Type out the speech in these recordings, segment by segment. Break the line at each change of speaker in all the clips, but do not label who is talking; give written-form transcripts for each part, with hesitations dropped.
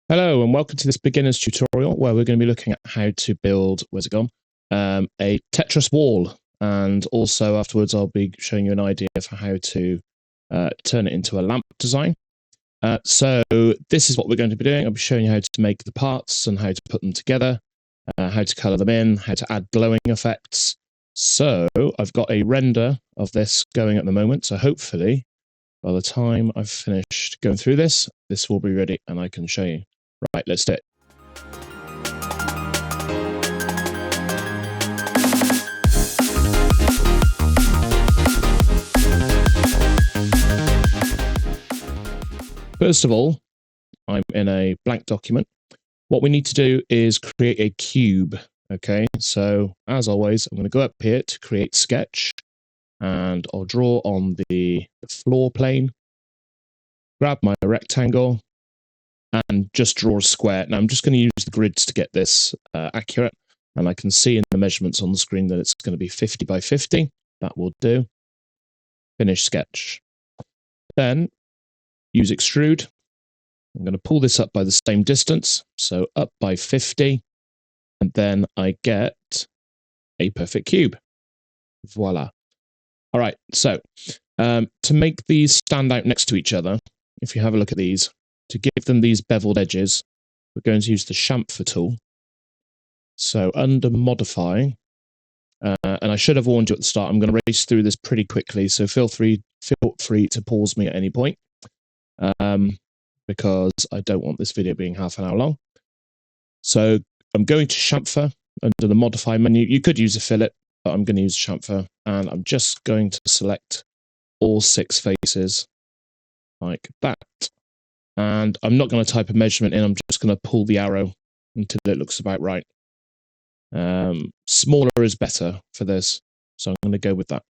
Hello and welcome to this beginner's tutorial where we're going to be looking at how to build, where's it gone, a Tetris wall, and also afterwards I'll be showing you an idea for how to turn it into a lamp design. So this is what we're going to be doing. I'll be showing you how to make the parts and how to put them together, how to color them in, how to add glowing effects. So I've got a render of this going at the moment, so hopefully by the time I've finished going through this, this will be ready and I can show you. Right, let's do it. First of all, I'm in a blank document. What we need to do is create a cube. Okay, so as always, I'm going to go up here to create sketch, and I'll draw on the floor plane, grab my rectangle, and just draw a square. Now I'm just going to use the grids to get this accurate, and I can see in the measurements on the screen that it's going to be 50 by 50. That will do. Finish sketch. Then use extrude. I'm going to pull this up by the same distance, so up by 50, and then I get a perfect cube. Voila. All right, so to make these stand out next to each other, if you have a look at these, to give them these beveled edges, we're going to use the chamfer tool. So under modify, and I should have warned you at the start, I'm going to race through this pretty quickly, so feel free to pause me at any point, because I don't want this video being half an hour long. So I'm going to chamfer under the modify menu. You could use a fillet, but I'm going to use chamfer, and I'm just going to select all 6 faces like that. And I'm not going to type a measurement in, I'm just going to pull the arrow until it looks about right. Smaller is better for this, so I'm going to go with that.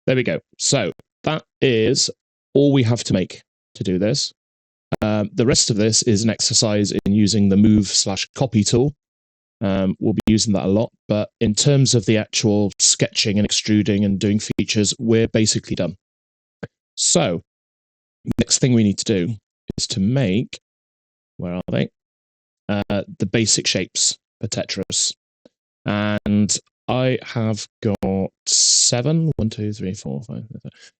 There we go. So that is all we have to make to do this. The rest of this is an exercise in using the move/copy tool. We'll be using that a lot, but in terms of the actual sketching and extruding and doing features, we're basically done. So next thing we need to do is to make, where are they? The basic shapes for Tetris. And I have got 7. 1, 2, 3, 4, 5.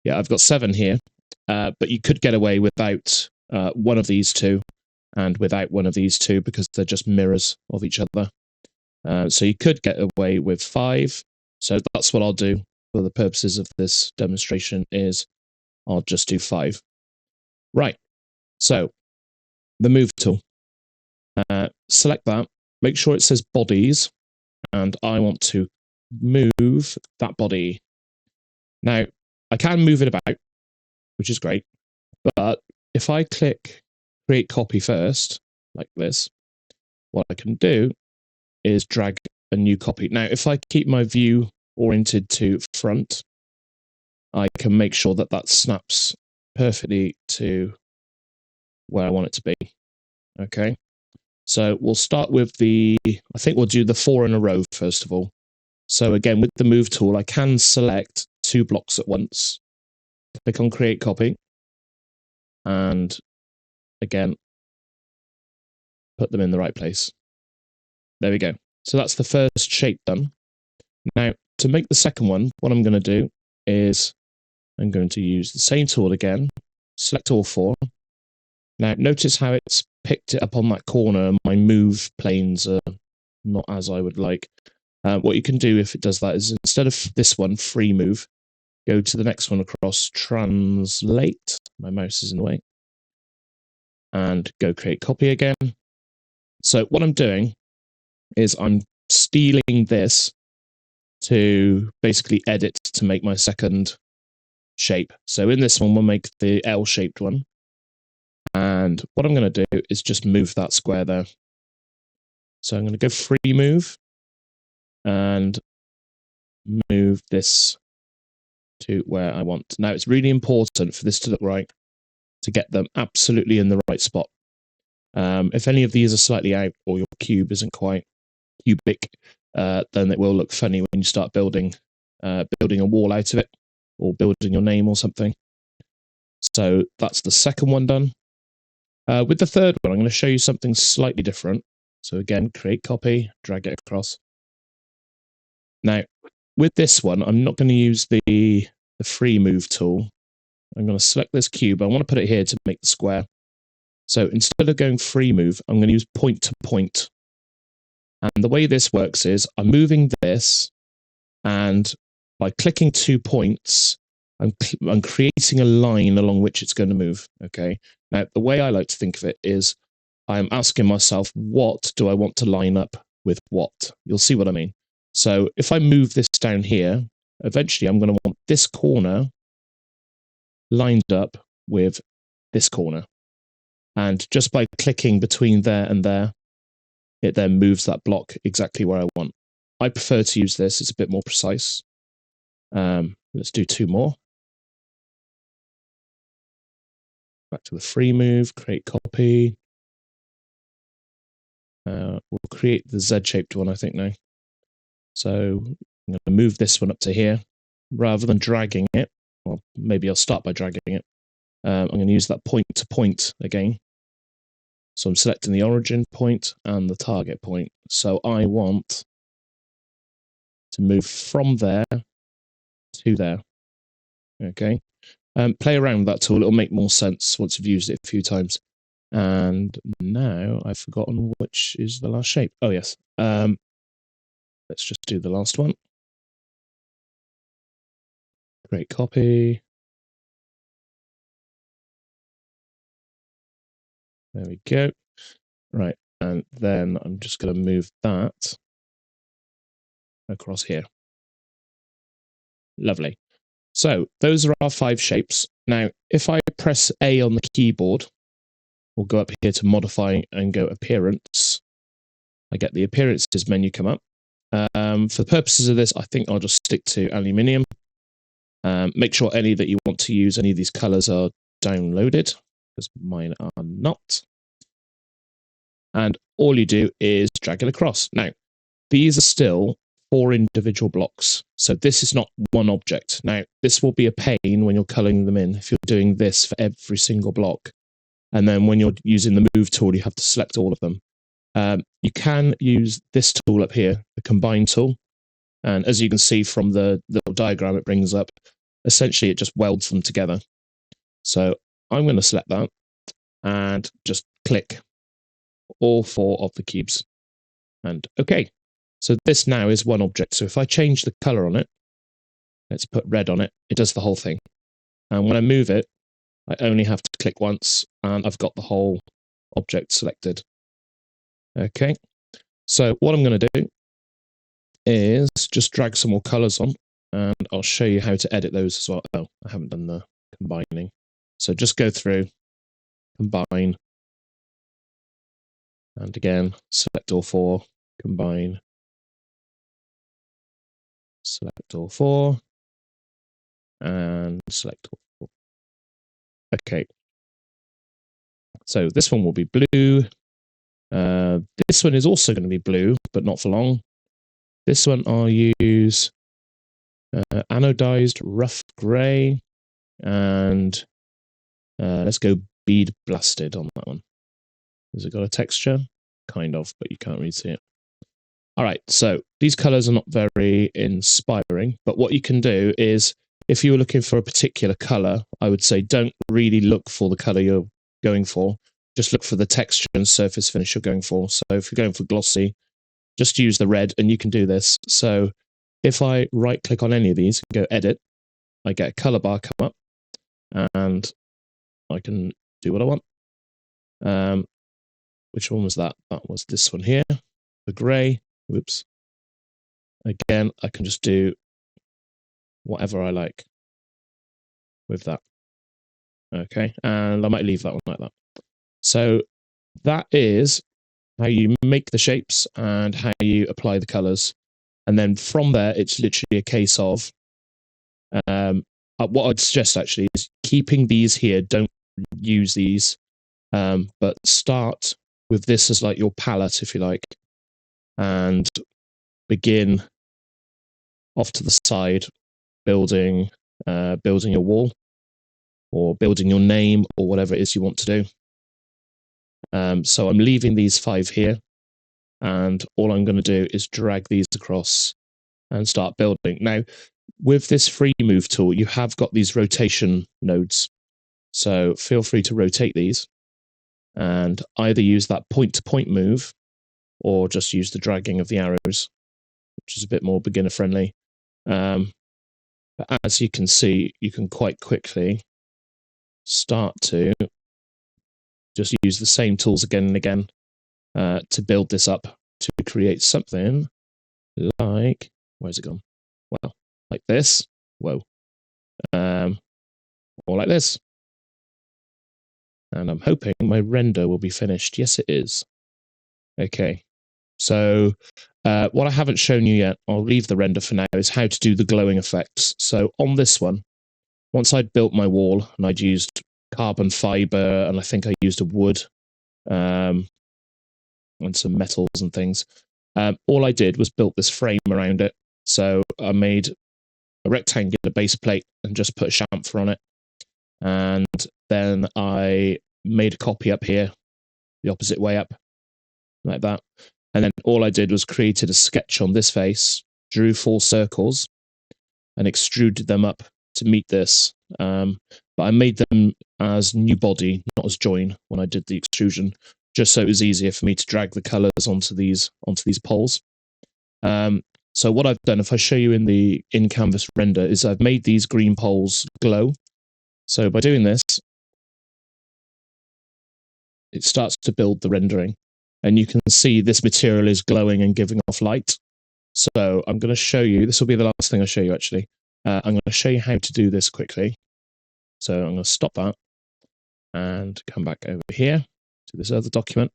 Yeah, I've got 7 here. But you could get away without one of these 2 and without one of these 2 because they're just mirrors of each other. So you could get away with 5. So that's what I'll do for the purposes of this demonstration, is I'll just do 5. Right. So the move tool. Select that. Make sure it says bodies, and I want to move that body. Now, I can move it about, which is great, but if I click create copy first, like this, what I can do is drag a new copy. Now, if I keep my view oriented to front, I can make sure that that snaps perfectly to where I want it to be. Okay, so we'll start with I think we'll do the 4 in a row first of all. So again, with the move tool, I can select 2 blocks at once. Click on create copy, and again, put them in the right place. There we go. So that's the first shape done. Now, to make the second one, what I'm going to do is I'm going to use the same tool again, select all 4. Now, notice how it's picked it up on that corner. My move planes are not as I would like. What you can do if it does that is, instead of this one, free move, go to the next one across, translate. My mouse is in the way. And go create copy again. So what I'm doing is I'm stealing this to basically edit to make my second shape. So in this one, we'll make the L-shaped one. And what I'm going to do is just move that square there. So I'm going to go free move and move this to where I want. Now, it's really important for this to look right, to get them absolutely in the right spot. If any of these are slightly out, or your cube isn't quite cubic, then it will look funny when you start building a wall out of it, or building your name or something. So that's the second one done. With the third one, I'm going to show you something slightly different. So again, create copy, drag it across. Now, with this one, I'm not going to use the free move tool. I'm going to select this cube. I want to put it here to make the square. So instead of going free move, I'm going to use point to point. And the way this works is I'm moving this, and by clicking 2 points, I'm creating a line along which it's going to move. Okay. Now, the way I like to think of it is I'm asking myself, what do I want to line up with what? You'll see what I mean. So if I move this down here, eventually I'm going to want this corner lined up with this corner. And just by clicking between there and there, it then moves that block exactly where I want. I prefer to use this. It's a bit more precise. Let's do 2 more. Back to the free move, create copy. We'll create the Z-shaped one, I think, now. So I'm going to move this one up to here. Rather than dragging it, well, maybe I'll start by dragging it. I'm going to use that point to point again. So I'm selecting the origin point and the target point. So I want to move from there to there. Okay. Play around with that tool. It'll make more sense once you've used it a few times. And now I've forgotten which is the last shape. Oh, yes. Let's just do the last one. Create copy. There we go. Right. And then I'm just going to move that across here. Lovely. So those are our 5 shapes. Now, if I press A on the keyboard, we'll go up here to modify and go appearance. I get the appearances menu come up. For the purposes of this, I think I'll just stick to aluminium. Make sure any that you want to use, any of these colors are downloaded, because mine are not. And all you do is drag it across. Now, these are still 4 individual blocks. So this is not one object. Now, this will be a pain when you're coloring them in, if you're doing this for every single block. And then when you're using the move tool, you have to select all of them. You can use this tool up here, the combine tool. And as you can see from the little diagram it brings up, essentially it just welds them together. So I'm going to select that and just click all 4 of the cubes. And okay, so this now is one object. So if I change the color on it, let's put red on it, it does the whole thing. And when I move it, I only have to click once and I've got the whole object selected. Okay, so what I'm going to do is just drag some more colors on, and I'll show you how to edit those as well. Oh, I haven't done the combining. So just go through, combine, and again, select all 4, combine, select all 4, and select all 4. Okay, so this one will be blue. This one is also going to be blue, but not for long. This one I'll use anodized rough gray, and let's go bead blasted on that one. Has it got a texture? Kind of, but you can't really see it. All right, so these colors are not very inspiring, but what you can do is, if you were looking for a particular color, I would say don't really look for the color you're going for. Just look for the texture and surface finish you're going for. So if you're going for glossy, just use the red, and you can do this. So if I right click on any of these and go edit, I get a color bar come up, and I can do what I want. Which one was that? That was this one here, the gray. Whoops. Again, I can just do whatever I like with that. Okay, and I might leave that one like that. So that is how you make the shapes and how you apply the colors. And then from there, it's literally a case of what I'd suggest actually is keeping these here. Don't use these, but start with this as like your palette, if you like, and begin off to the side, building your wall or building your name or whatever it is you want to do. So I'm leaving these 5 here, and all I'm going to do is drag these across and start building. Now, with this free move tool, you have got these rotation nodes. So feel free to rotate these and either use that point-to-point move or just use the dragging of the arrows, which is a bit more beginner friendly. But as you can see, you can quite quickly start to just use the same tools again and again to build this up to create something like, where's it gone? Well, like this. Whoa. Or like this. And I'm hoping my render will be finished. Yes, it is. Okay. So what I haven't shown you yet, I'll leave the render for now, is how to do the glowing effects. So on this one, once I'd built my wall and I'd used carbon fiber and I think I used a wood and some metals and things, all I did was built this frame around it. So I made a rectangular base plate and just put a chamfer on it. And then I made a copy up here, the opposite way up, like that. And then all I did was created a sketch on this face, drew 4 circles, and extruded them up to meet this. But I made them as new body, not as join, when I did the extrusion, just so it was easier for me to drag the colors onto these poles. So what I've done, if I show you in the in-canvas render, is I've made these green poles glow. So by doing this, it starts to build the rendering. And you can see this material is glowing and giving off light. So I'm going to show you, this will be the last thing I show you actually. I'm going to show you how to do this quickly. So I'm going to stop that and come back over here to this other document.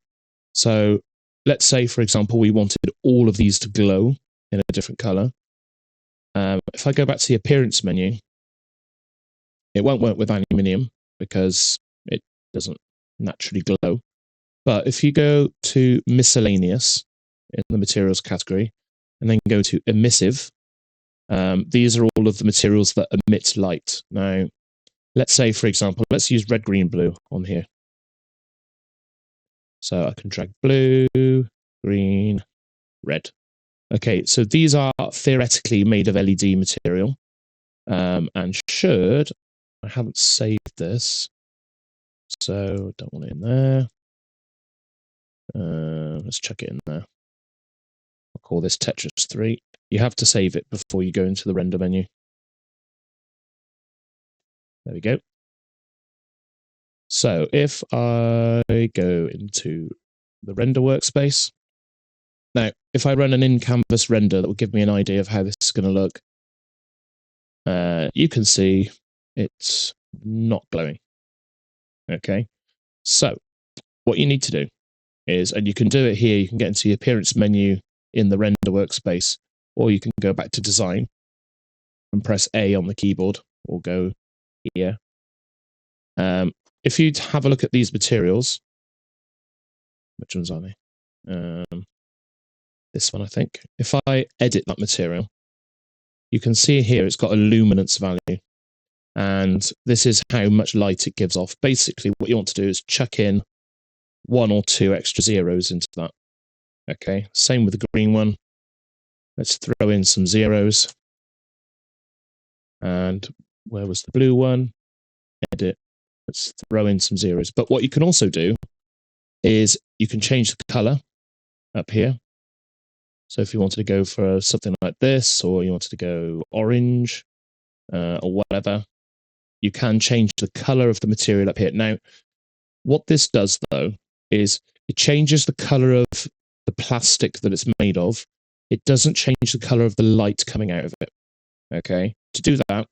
So let's say, for example, we wanted all of these to glow in a different color. If I go back to the appearance menu, it won't work with aluminium because it doesn't naturally glow. But if you go to miscellaneous in the materials category and then go to emissive, these are all of the materials that emit light. Now, let's say, for example, let's use red, green, blue on here. So I can drag blue, green, red. Okay, so these are theoretically made of LED material and should, I haven't saved this, so don't want it in there. Let's chuck it in there. I'll call this Tetris 3. You have to save it before you go into the render menu. There we go. So if I go into the render workspace, now if I run an in-canvas render, that will give me an idea of how this is going to look. You can see it's not glowing. Okay, so what you need to do is, and you can do it here, you can get into the appearance menu in the render workspace, or you can go back to design and press A on the keyboard, or go here. If you have a look at these materials, which ones are they? This one, I think. If I edit that material, you can see here it's got a luminance value. And this is how much light it gives off. Basically, what you want to do is chuck in 1 or 2 extra zeros into that. Okay, same with the green one. Let's throw in some zeros. And where was the blue one? Edit. Let's throw in some zeros. But what you can also do is you can change the color up here. So if you wanted to go for something like this, or you wanted to go orange, or whatever, you can change the color of the material up here. Now, what this does, though, is it changes the color of the plastic that it's made of. It doesn't change the color of the light coming out of it. Okay? To do that,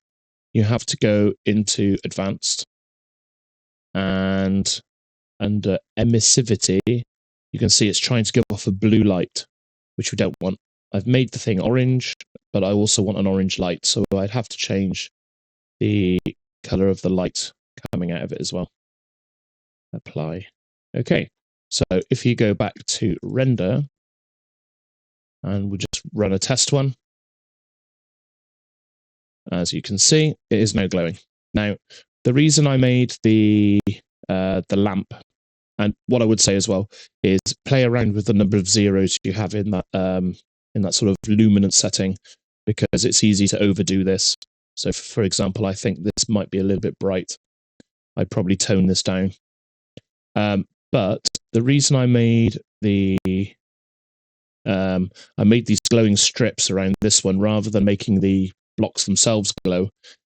you have to go into Advanced, and under Emissivity, you can see it's trying to give off a blue light, which we don't want. I've made the thing orange, but I also want an orange light, so I'd have to change the color of the light coming out of it as well. Apply. Okay, so if you go back to render, and we'll just run a test one, as you can see, it is now glowing. Now, the reason I made the lamp And what I would say as well is play around with the number of zeros you have in that sort of luminance setting, because it's easy to overdo this. So, for example, I think this might be a little bit bright. I'd probably tone this down. But the reason I made these glowing strips around this one rather than making the blocks themselves glow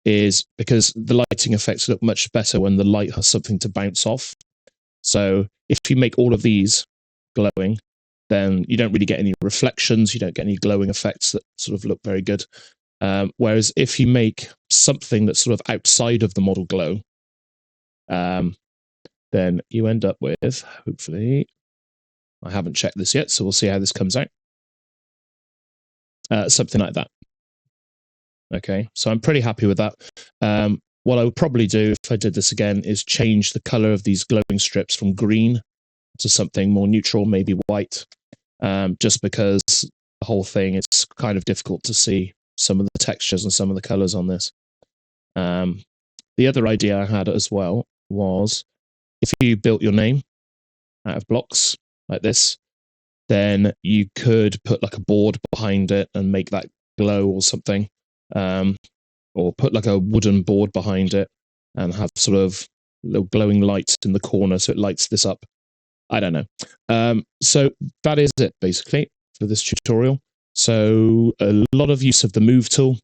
is because the lighting effects look much better when the light has something to bounce off. So if you make all of these glowing, then you don't really get any reflections, you don't get any glowing effects that sort of look very good. Whereas if you make something that's sort of outside of the model glow, then you end up with, hopefully, I haven't checked this yet, so we'll see how this comes out. Something like that. Okay, so I'm pretty happy with that. What I would probably do if I did this again is change the color of these glowing strips from green to something more neutral, maybe white, just because the whole thing, it's kind of difficult to see some of the textures and some of the colors on this. The other idea I had as well was if you built your name out of blocks like this, then you could put like a board behind it and make that glow or something, or put like a wooden board behind it and have sort of little glowing lights in the corner so it lights this up. I don't know. So that is it basically for this tutorial. So a lot of use of the move tool.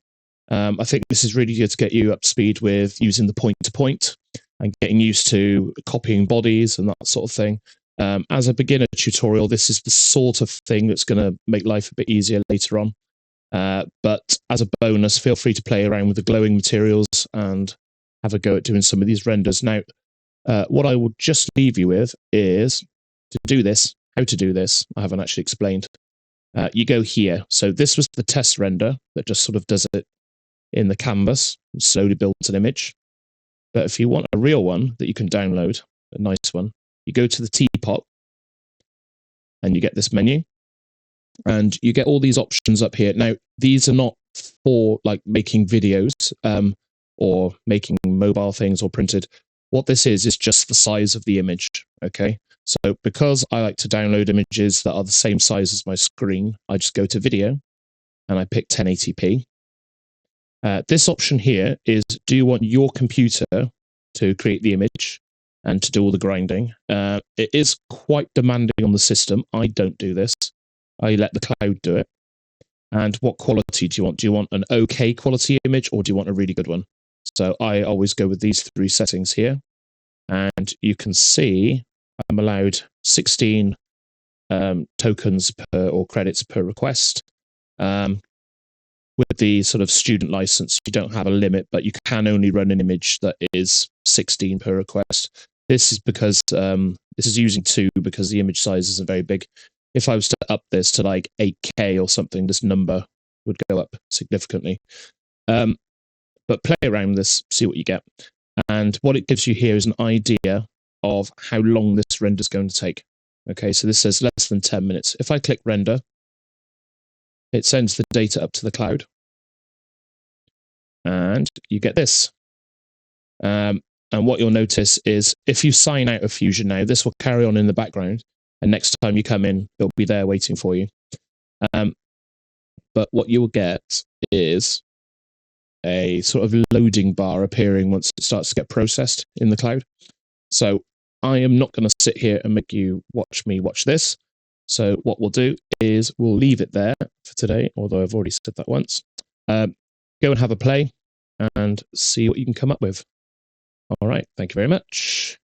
I think this is really good to get you up to speed with using the point-to-point and getting used to copying bodies and that sort of thing. As a beginner tutorial, this is the sort of thing that's going to make life a bit easier later on. But as a bonus, feel free to play around with the glowing materials and have a go at doing some of these renders. Now, what I will just leave you with is to do this, how to do this. I haven't actually explained. You go here. So this was the test render that just sort of does it in the canvas and slowly builds an image. But if you want a real one that you can download, a nice one, you go to the teapot and you get this menu and you get all these options up here. Now, these are not for like making videos or making mobile things or printed. What this is just the size of the image, okay? So because I like to download images that are the same size as my screen, I just go to video and I pick 1080p. This option here is, do you want your computer to create the image and to do all the grinding? It is quite demanding on the system. I don't do this. I let the cloud do it. And what quality do you want? Do you want an okay quality image or do you want a really good one? So I always go with these three settings here. And you can see I'm allowed 16 tokens per or credits per request. With the sort of student license, you don't have a limit, but you can only run an image that is 16 per request. This is because this is using 2 because the image size isn't very big. If I was to up this to like 8K or something, this number would go up significantly. But play around with this, see what you get. And what it gives you here is an idea of how long this render is going to take. Okay, so this says less than 10 minutes. If I click render, it sends the data up to the cloud. And you get this. And what you'll notice is if you sign out of Fusion now, this will carry on in the background. And next time you come in, it'll be there waiting for you. But what you'll get is a sort of loading bar appearing once it starts to get processed in the cloud. So I am not going to sit here and make you watch me watch this. So what we'll do is we'll leave it there for today, although I've already said that once. Go and have a play and see what you can come up with. All right. Thank you very much.